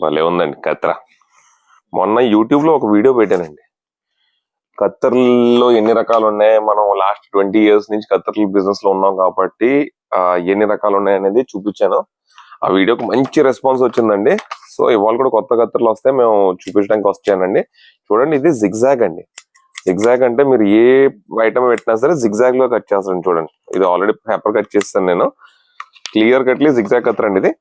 భలే ఉందండి కత్తెర. మొన్న యూట్యూబ్ లో ఒక వీడియో పెట్టానండి. కత్తెరలో ఎన్ని రకాలు ఉన్నాయి, మనం లాస్ట్ 20 years నుంచి కత్తెరల బిజినెస్ లో ఉన్నాం కాబట్టి ఎన్ని రకాలు ఉన్నాయి అనేది చూపించాను. ఆ వీడియోకి మంచి రెస్పాన్స్ వచ్చిందండి. సో ఇవాళ కూడా కొత్త కత్తెరలు వస్తే మేము చూపించడానికి వచ్చానండి. చూడండి, ఇది జిగ్జాగ్ అండి. జిగ్జాగ్ అంటే మీరు ఏ ఐటమ్ పెట్టినా సరే జిగ్జాగ్ లో కట్ చేస్తాను. చూడండి, ఇది ఆల్రెడీ పేపర్ కట్ చేస్తాను నేను. క్లియర్ కట్లీ జిగ్జాగ్ కత్తెర అండి ఇది.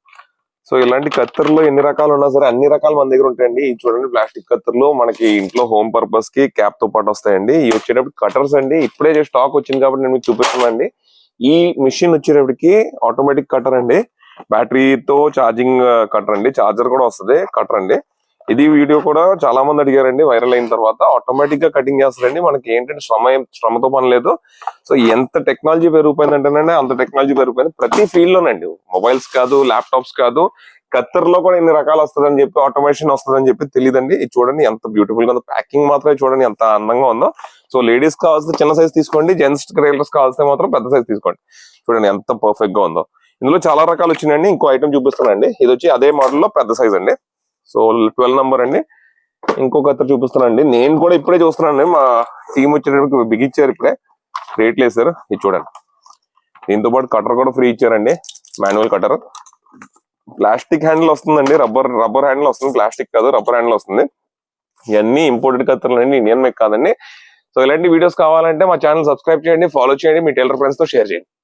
సో ఇలాంటి కత్తెరలో ఎన్ని రకాలు ఉన్నా సరే అన్ని రకాలు మన దగ్గర ఉంటాయండి. ఈ చూడండి, ప్లాస్టిక్ కత్తెరలు మనకి ఇంట్లో హోమ్ పర్పస్ కి క్యాప్ తో పాటు వస్తాయండి. ఇవి వచ్చేటప్పుడు కటర్స్ అండి. ఇప్పుడే స్టాక్ వచ్చింది కాబట్టి నేను మీకు చూపిస్తున్నానండి. ఈ మిషన్ వచ్చేటప్పటికి ఆటోమేటిక్ కటర్ అండి, బ్యాటరీతో ఛార్జింగ్ కటర్ అండి, ఛార్జర్ కూడా వస్తుంది కటర్ అండి. ఇది వీడియో కూడా చాలా మంది అడిగారండి. వైరల్ అయిన తర్వాత ఆటోమేటిక్ గా కటింగ్ చేస్తారండి. మనకి ఏంటంటే శ్రమతో పని లేదు. సో ఎంత టెక్నాలజీ పెరిగిపోయిందంటేనండి అంత టెక్నాలజీ పెరిగిపోయింది ప్రతి ఫీల్డ్ లోనండి. మొబైల్స్ కాదు, ల్యాప్టాప్స్ కాదు, కత్తెరలో కూడా ఎన్ని రకాలు వస్తుందని చెప్పి, ఆటోమేషన్ వస్తుందని చెప్పి తెలియదండి. ఇది చూడండి ఎంత బ్యూటిఫుల్ గా ఉందో. ప్యాకింగ్ మాత్రమే చూడండి ఎంత అందంగా ఉందో. సో లేడీస్ కావాల్సిన చిన్న సైజ్ తీసుకోండి, జెంట్స్ ట్రైలర్స్ కావాల్సిన మాత్రం పెద్ద సైజ్ తీసుకోండి. చూడండి ఎంత పర్ఫెక్ట్ గా ఉందో. ఇందులో చాలా రకాలు వచ్చినాయండి. ఇంకో ఐటమ్ చూపిస్తానండి. ఇది వచ్చి అదే మోడల్ లో పెద్ద సైజ్ అండి. సో 12 నంబర్ అండి. ఇంకో కత్తెర చూపిస్తానండి. నేను కూడా ఇప్పుడే చూస్తున్నానండి. మా టీం వచ్చేటప్పుడు బిగించారు, ఇప్పుడే రేట్లు వేసారు. ఇది చూడండి, దీంతో పాటు కటర్ కూడా ఫ్రీ ఇచ్చారండి. మాన్యువల్ కటర్, ప్లాస్టిక్ హ్యాండిల్ వస్తుందండి. రబ్బర్ హ్యాండిల్ వస్తుంది, ప్లాస్టిక్ కాదు, రబ్బర్ హ్యాండిల్ వస్తుంది. ఇవన్నీ ఇంపోర్టెడ్ కత్తెరలు అండి, ఇండియన్ మేక్ కాదండి. సో ఇలాంటి వీడియోస్ కావాలంటే మా ఛానల్ సబ్స్క్రైబ్ చేయండి, ఫాలో చేయండి, మీ టైలర్ ఫ్రెండ్స్ తో షేర్ చేయండి.